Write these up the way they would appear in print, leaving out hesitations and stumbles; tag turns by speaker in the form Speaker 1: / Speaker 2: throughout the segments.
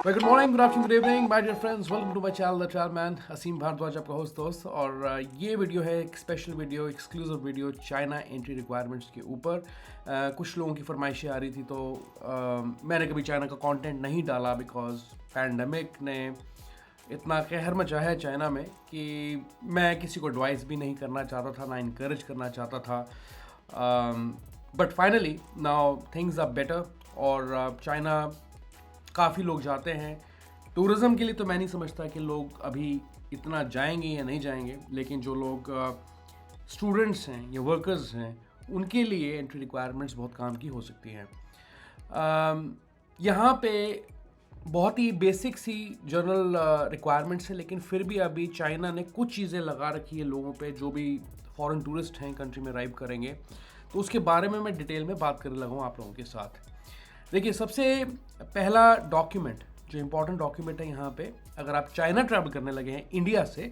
Speaker 1: Well, good morning, good afternoon, good evening, my dear friends. Welcome to my channel, The Travel Man. असीम भारद्वाज आपका host दोस्त और ये video है एक special video, exclusive video China entry requirements के ऊपर। कुछ लोगों की फरमाइशें आ रही थी तो मैंने कभी चाइना का कंटेंट नहीं डाला बिकॉज पैंडमिक ने इतना कहर मचा है चाइना में कि मैं किसी को एडवाइस भी नहीं करना चाहता था, ना इनकरेज करना चाहता था। But finally now things are better और चाइना काफ़ी लोग जाते हैं टूरिज़्म के लिए। तो मैं नहीं समझता कि लोग अभी इतना जाएंगे या नहीं जाएंगे, लेकिन जो लोग स्टूडेंट्स हैं या वर्कर्स हैं उनके लिए एंट्री रिक्वायरमेंट्स बहुत काम की हो सकती हैं। यहाँ पे बहुत ही बेसिक सी जनरल रिक्वायरमेंट्स है, लेकिन फिर भी अभी चाइना ने कुछ चीज़ें लगा रखी है लोगों पे जो भी फॉरेन टूरिस्ट हैं कंट्री में अराइव करेंगे, तो उसके बारे में मैं डिटेल में बात करने लगा हूँ आप लोगों के साथ। देखिए, सबसे पहला डॉक्यूमेंट जो इम्पोर्टेंट डॉक्यूमेंट है यहाँ पे, अगर आप चाइना ट्रैवल करने लगे हैं इंडिया से,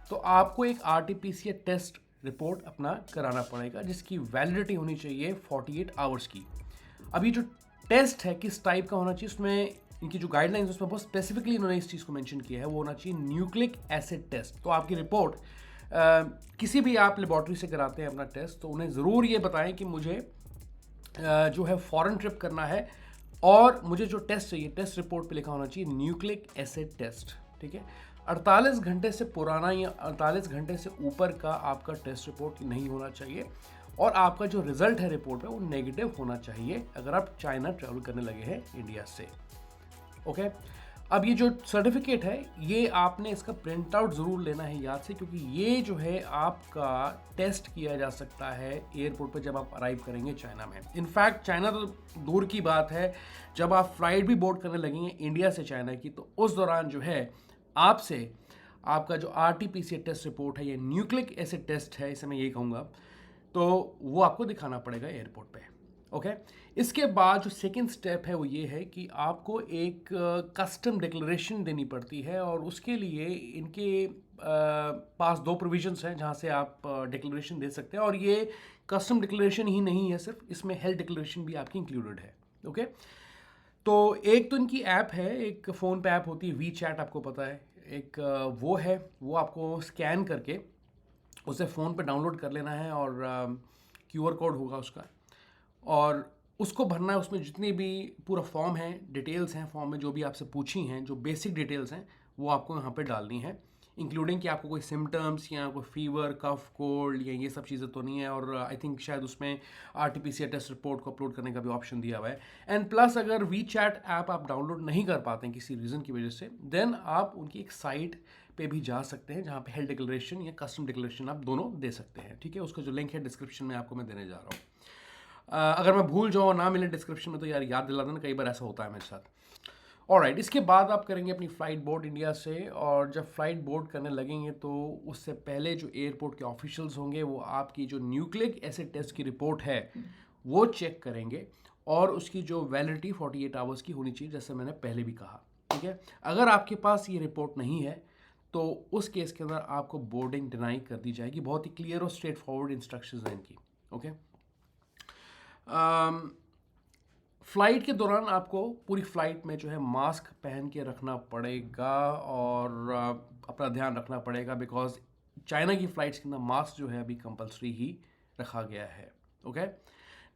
Speaker 1: तो आपको एक RT-PCR टेस्ट रिपोर्ट अपना कराना पड़ेगा जिसकी वैलिडिटी होनी चाहिए 48 आवर्स की। अब ये जो टेस्ट है किस टाइप का होना चाहिए, उसमें इनकी जो गाइडलाइंस उसमें बहुत स्पेसिफिकली इन्होंने इस चीज़ को मेंशन किया है, वो होना चाहिए न्यूक्लिक एसिड टेस्ट। तो आपकी रिपोर्ट किसी भी आप लेबॉर्ट्री से कराते हैं अपना टेस्ट, तो उन्हें ज़रूर ये बताएं कि मुझे जो है फॉरेन ट्रिप करना है और मुझे जो टेस्ट चाहिए टेस्ट रिपोर्ट पे लिखा होना चाहिए न्यूक्लिक एसिड टेस्ट। ठीक है, 48 घंटे से पुराना या 48 घंटे से ऊपर का आपका टेस्ट रिपोर्ट नहीं होना चाहिए और आपका जो रिजल्ट है रिपोर्ट पे वो नेगेटिव होना चाहिए अगर आप चाइना ट्रैवल करने लगे हैं इंडिया से। ओके, अब ये जो सर्टिफिकेट है ये आपने इसका प्रिंट आउट ज़रूर लेना है याद से, क्योंकि ये जो है आपका टेस्ट किया जा सकता है एयरपोर्ट पर जब आप अराइव करेंगे चाइना में। इनफैक्ट चाइना तो दूर की बात है, जब आप फ्लाइट भी बोर्ड करने लगेंगे इंडिया से चाइना की, तो उस दौरान जो है आपसे आपका जो RT-PCR टेस्ट रिपोर्ट है, ये न्यूक्लिक एसिड टेस्ट है, इसे मैं यही कहूँगा, तो वो आपको दिखाना पड़ेगा एयरपोर्ट पे। ओके, इसके बाद जो सेकंड स्टेप है वो ये है कि आपको एक कस्टम डिक्लेरेशन देनी पड़ती है और उसके लिए इनके पास दो प्रोविजंस हैं जहाँ से आप डिक्लेरेशन दे सकते हैं। और ये कस्टम डिक्लेरेशन ही नहीं है सिर्फ, इसमें हेल्थ डिक्लेरेशन भी आपकी इंक्लूडेड है। ओके, तो एक तो इनकी ऐप है, एक फ़ोन पे ऐप होती है WeChat, आपको पता है, एक वो है, वो आपको स्कैन करके उसे फ़ोन पे डाउनलोड कर लेना है और QR कोड होगा उसका, और उसको भरना है। उसमें जितनी भी पूरा फॉर्म है, डिटेल्स हैं फॉर्म में, जो भी आपसे पूछी हैं, जो बेसिक डिटेल्स हैं वो आपको यहाँ पे डालनी है, इंक्लूडिंग कि आपको कोई सिम्टम्स या कोई फीवर, कफ, कोल्ड या ये सब चीज़ें तो नहीं है। और आई थिंक शायद उसमें RT-PCR टेस्ट रिपोर्ट को अपलोड करने का भी ऑप्शन दिया हुआ है। एंड प्लस अगर WeChat ऐप आप डाउनलोड नहीं कर पाते हैं किसी रीज़न की वजह से, देन आप उनकी एक साइट पे भी जा सकते हैं जहाँ पे हेल्थ डिक्लेरेशन या कस्टम डिक्लेरेशन आप दोनों दे सकते हैं। ठीक है, उसका जो लिंक है डिस्क्रिप्शन में आपको मैं देने जा रहा हूँ। अगर मैं भूल जाऊँ ना मिले डिस्क्रिप्शन में तो यार याद दिला देना, कई बार ऐसा होता है मेरे साथ। ऑलराइट, इसके बाद आप करेंगे अपनी फ़्लाइट बोर्ड इंडिया से, और जब फ़्लाइट बोर्ड करने लगेंगे तो उससे पहले जो एयरपोर्ट के ऑफिशियल्स होंगे वो आपकी जो न्यूक्लिक एसिड टेस्ट की रिपोर्ट है वो चेक करेंगे और उसकी जो वैलिडिटी 48 आवर्स की होनी चाहिए, जैसे मैंने पहले भी कहा। ठीक है, अगर आपके पास ये रिपोर्ट नहीं है तो उस केस के अंदर आपको बोर्डिंग डिनाई कर दी जाएगी। बहुत ही क्लियर और स्ट्रेट फॉरवर्ड इंस्ट्रक्शंस हैं इनकी। ओके, फ़्लाइट के दौरान आपको पूरी फ़्लाइट में जो है मास्क पहन के रखना पड़ेगा और अपना ध्यान रखना पड़ेगा, बिकॉज चाइना की फ़्लाइट्स के अंदर मास्क जो है अभी कंपलसरी ही रखा गया है। ओके,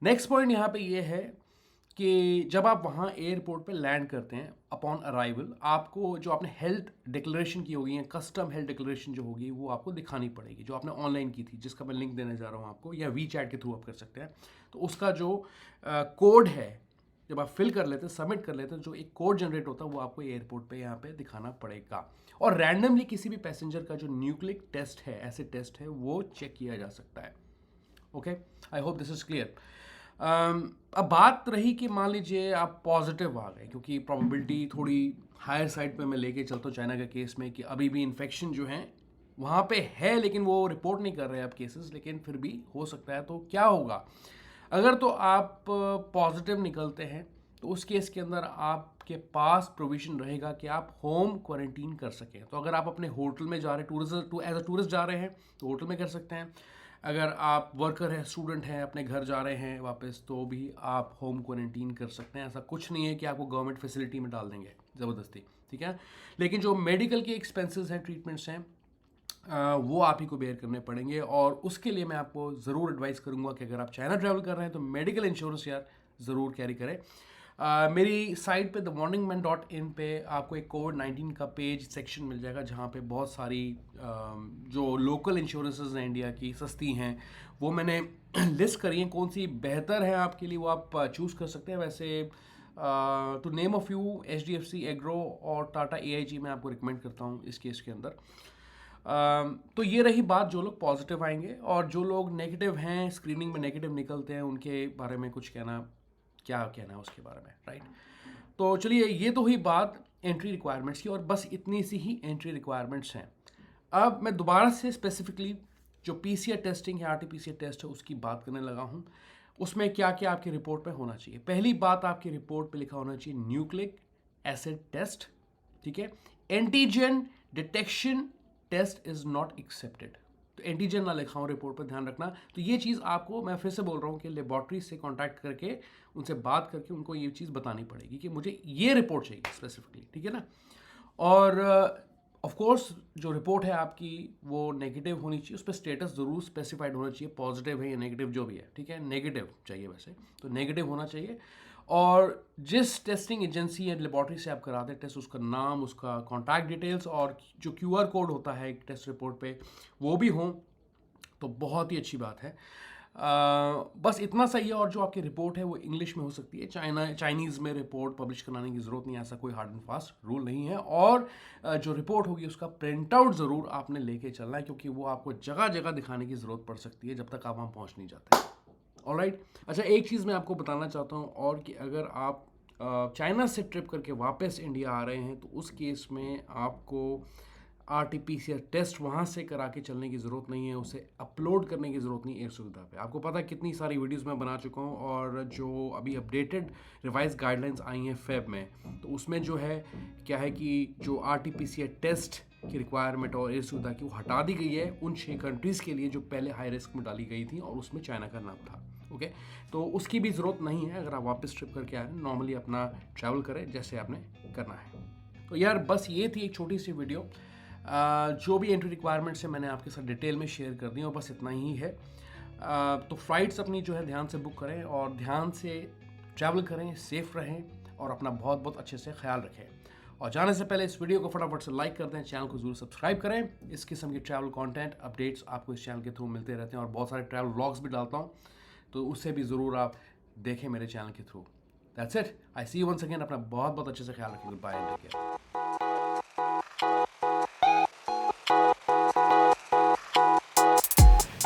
Speaker 1: नेक्स्ट पॉइंट यहाँ पे ये है कि जब आप वहाँ एयरपोर्ट पे लैंड करते हैं, अपॉन अराइवल आपको जो आपने हेल्थ डिक्लेरेशन की होगी या कस्टम हेल्थ डिक्लेरेशन जो होगी वो आपको दिखानी पड़ेगी, जो आपने ऑनलाइन की थी, जिसका मैं लिंक देने जा रहा हूँ आपको, या WeChat के थ्रू आप कर सकते हैं। तो उसका जो कोड है, जब आप फिल कर लेते हैं, सबमिट कर लेते हैं, जो एक कोड जनरेट होता है वो आपको एयरपोर्ट पे यहाँ पे दिखाना पड़ेगा। और रैंडमली किसी भी पैसेंजर का जो न्यूक्लिक टेस्ट है, एसिड टेस्ट है, वो चेक किया जा सकता है। Okay, I hope this is clear. अब बात रही कि मान लीजिए आप पॉजिटिव आ गए, क्योंकि प्रोबेबिलिटी थोड़ी हायर साइड पे मैं लेके चलता हूँ चाइना के केस में कि अभी भी इन्फेक्शन जो है वहाँ पे है, लेकिन वो रिपोर्ट नहीं कर रहे हैं अब केसेस, लेकिन फिर भी हो सकता है। तो क्या होगा अगर तो आप पॉजिटिव निकलते हैं, तो उस केस के अंदर आपके पास प्रोविज़न रहेगा कि आप होम क्वारंटीन कर सकें। तो अगर आप अपने होटल में जा रहे हैं, एज अ टूरिस्ट जा रहे हैं, तो होटल में कर सकते हैं। अगर आप वर्कर हैं, स्टूडेंट हैं, अपने घर जा रहे हैं वापस, तो भी आप होम क्वारंटीन कर सकते हैं। ऐसा कुछ नहीं है कि आपको गवर्नमेंट फैसिलिटी में डाल देंगे ज़बरदस्ती, ठीक है। लेकिन जो मेडिकल के एक्सपेंसेस हैं, ट्रीटमेंट्स हैं, वो आप ही को बेयर करने पड़ेंगे। और उसके लिए मैं आपको ज़रूर एडवाइस करूंगा कि अगर आप चाइना ट्रैवल कर रहे हैं तो मेडिकल इंश्योरेंस यार ज़रूर कैरी करें। मेरी साइट पे thewandingman.in पे आपको एक कोविड-19 का पेज सेक्शन मिल जाएगा, जहाँ पे बहुत सारी जो लोकल इंश्योरेंसेस हैं इंडिया की सस्ती हैं, वो मैंने लिस्ट करी हैं। कौन सी बेहतर है आपके लिए वो आप चूज़ कर सकते हैं। वैसे to name a few, HDFC एग्रो और टाटा AIG मैं आपको रिकमेंड करता हूँ इस केस के अंदर। तो ये रही बात जो लोग पॉजिटिव आएंगे, और जो लोग नेगेटिव हैं, स्क्रीनिंग में नेगेटिव निकलते हैं, उनके बारे में कुछ क्या कहना है उसके बारे में, राइट। तो चलिए, ये तो हुई बात एंट्री रिक्वायरमेंट्स की, और बस इतनी सी ही एंट्री रिक्वायरमेंट्स हैं। अब मैं दोबारा से स्पेसिफिकली जो PCR टेस्टिंग है, RT-PCR टेस्ट है, उसकी बात करने लगा हूँ। उसमें क्या क्या आपकी रिपोर्ट पे होना चाहिए। पहली बात, आपकी रिपोर्ट पे लिखा होना चाहिए न्यूक्लिक एसिड टेस्ट, ठीक है। Antigen detection test is not accepted, तो एंटीजन ना लिखा हो रिपोर्ट पर, ध्यान रखना। तो ये चीज़ आपको, मैं फिर से बोल रहा हूँ कि लेबॉर्ट्री से कांटेक्ट करके उनसे बात करके उनको ये चीज़ बतानी पड़ेगी कि मुझे ये रिपोर्ट चाहिए स्पेसिफिकली, ठीक है ना। और ऑफ कोर्स जो रिपोर्ट है आपकी वो नेगेटिव होनी चाहिए, उस पर स्टेटस ज़रूर स्पेसिफाइड होना चाहिए, पॉजिटिव है या नेगेटिव जो भी है, ठीक है। नेगेटिव चाहिए वैसे तो, नेगेटिव होना चाहिए। और जिस टेस्टिंग एजेंसी या लेबॉर्ट्री से आप कराते हैं टेस्ट, उसका नाम, उसका कॉन्टैक्ट डिटेल्स और जो QR कोड होता है एक टेस्ट रिपोर्ट पे, वो भी हों, तो बहुत ही अच्छी बात है। बस इतना सही है। और जो आपकी रिपोर्ट है वो इंग्लिश में हो सकती है, चाइनीज़ में रिपोर्ट पब्लिश कराने की ज़रूरत नहीं है, ऐसा कोई हार्ड एंड फास्ट रूल नहीं है। और जो रिपोर्ट होगी उसका प्रिंट आउट ज़रूर आपने लेके चलना है, क्योंकि वो आपको जगह जगह दिखाने की ज़रूरत पड़ सकती है जब तक आप वहाँ पहुँच नहीं जाते। ऑलराइट। अच्छा, एक चीज़ मैं आपको बताना चाहता हूँ और, कि अगर आप चाइना से ट्रिप करके वापस इंडिया आ रहे हैं तो उस केस में आपको RT-PCR टेस्ट वहाँ से करा के चलने की ज़रूरत नहीं है, उसे अपलोड करने की ज़रूरत नहीं है एयर सुविधा पे। आपको पता है कितनी सारी वीडियोस मैं बना चुका हूँ, और जो अभी अपडेटेड रिवाइज गाइडलाइंस आई हैं फेब में, तो उसमें जो है क्या है कि जो RT-PCR टेस्ट की रिक्वायरमेंट और एयर सुविधा की वो हटा दी गई है उन 6 कंट्रीज़ के लिए जो पहले हाई रिस्क में डाली गई थी, और उसमें चाइना का नाम था। ओके, तो उसकी भी ज़रूरत नहीं है। अगर आप वापस ट्रिप करके आए, नॉर्मली अपना ट्रैवल करें जैसे आपने करना है। तो यार बस ये थी एक छोटी सी वीडियो, जो भी एंट्री रिक्वायरमेंट्स है मैंने आपके साथ डिटेल में शेयर कर दी, और बस इतना ही है। तो फ्लाइट्स अपनी जो है ध्यान से बुक करें, और ध्यान से ट्रैवल करें, सेफ रहें, और अपना बहुत बहुत अच्छे से ख्याल रखें। और जाने से पहले इस वीडियो को फटाफट से लाइक कर दें, चैनल को जरूर सब्सक्राइब करें। इस किस्म की ट्रैवल कंटेंट अपडेट्स आपको इस चैनल के थ्रू मिलते रहते हैं, और बहुत सारे ट्रैवल व्लॉग्स भी डालता हूँ, तो उससे भी ज़रूर आप देखें मेरे चैनल के थ्रू। That's it, I see you once again. अपना बहुत बहुत अच्छे से ख्याल रखें। Good bye and take care.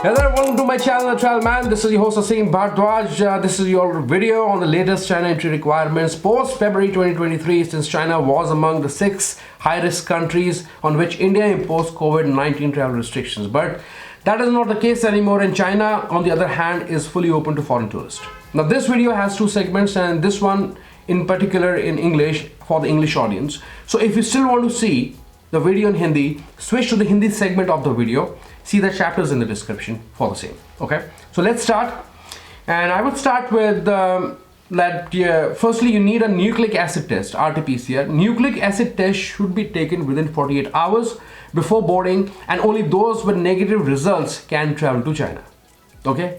Speaker 1: Hello, welcome to my channel, The Travel Man. This is your host Asim Bhardwaj. This is your video on the latest China entry requirements post February 2023, since China was among the 6 high-risk countries on which India imposed COVID-19 travel restrictions. But that is not the case anymore, and China, on the other hand, is fully open to foreign tourists. Now, this video has 2 segments, and this one in particular in English for the English audience. So if you still want to see the video in Hindi, switch to the Hindi segment of the video. See the chapters in the description for the same. Okay, so let's start, and I would start with that. Firstly, you need a nucleic acid test, RT-PCR. Nucleic acid test should be taken within 48 hours before boarding, and only those with negative results can travel to China. Okay,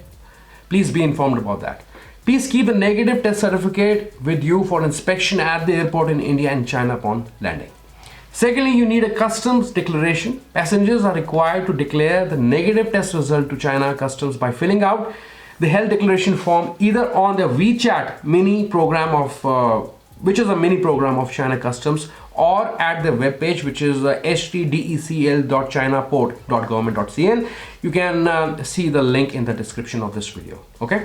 Speaker 1: please be informed about that. Please keep the negative test certificate with you for inspection at the airport in India and China upon landing. Secondly, you need a customs declaration. Passengers are required to declare the negative test result to China Customs by filling out the health declaration form either on their WeChat mini program of which is a mini program of China Customs, or at their webpage, which is htdecl.chinaport.government.cn. You can see the link in the description of this video. Okay,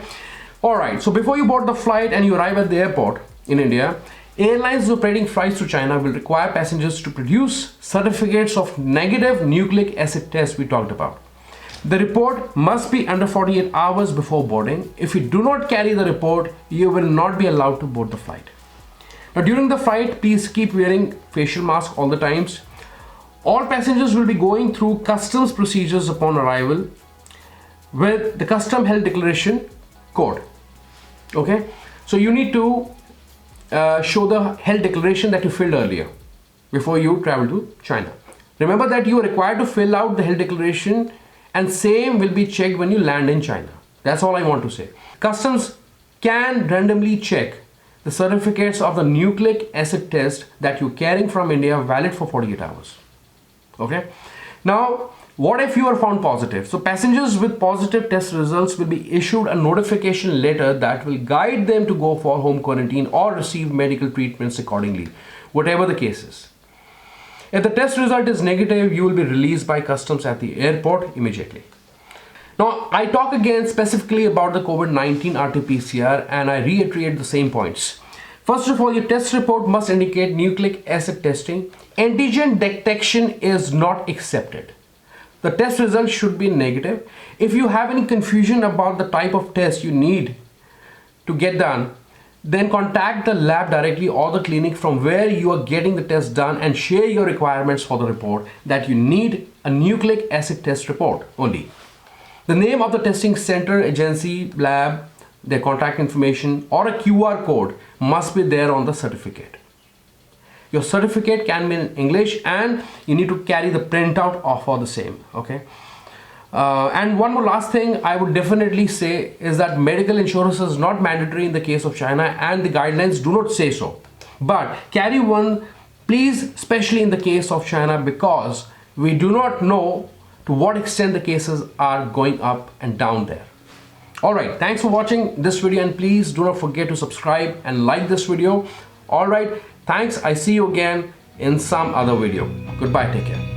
Speaker 1: all right. So before you board the flight and you arrive at the airport in India, airlines operating flights to China will require passengers to produce certificates of negative nucleic acid test we talked about. The report must be under 48 hours before boarding. If you do not carry the report, you will not be allowed to board the flight. Now, during the flight, please keep wearing facial mask all the times. All passengers will be going through customs procedures upon arrival. with the custom health declaration code. Okay, so you need to show the health declaration that you filled earlier before you travel to China. Remember that you are required to fill out the health declaration, and same will be checked when you land in China. That's all I want to say. Customs can randomly check the certificates of the nucleic acid test that you're carrying from India valid for 48 hours. Okay. Now, what if you are found positive? So passengers with positive test results will be issued a notification letter that will guide them to go for home quarantine or receive medical treatments accordingly, whatever the case is. If the test result is negative, you will be released by customs at the airport immediately. Now, I talk again specifically about the COVID-19 RT-PCR, and I reiterate the same points. First of all, your test report must indicate nucleic acid testing. Antigen detection is not accepted. The test result should be negative. If you have any confusion about the type of test you need to get done, then contact the lab directly or the clinic from where you are getting the test done and share your requirements for the report that you need a nucleic acid test report only. The name of the testing center, agency, lab, their contact information or a QR code must be there on the certificate. Your certificate can be in English and you need to carry the printout for the same. Okay. And one more last thing I would definitely say is that medical insurance is not mandatory in the case of China, and the guidelines do not say so. But carry one, please, especially in the case of China, because we do not know to what extent the cases are going up and down there. Alright, thanks for watching this video, and please do not forget to subscribe and like this video. Alright, thanks. I see you again in some other video. Goodbye, take care.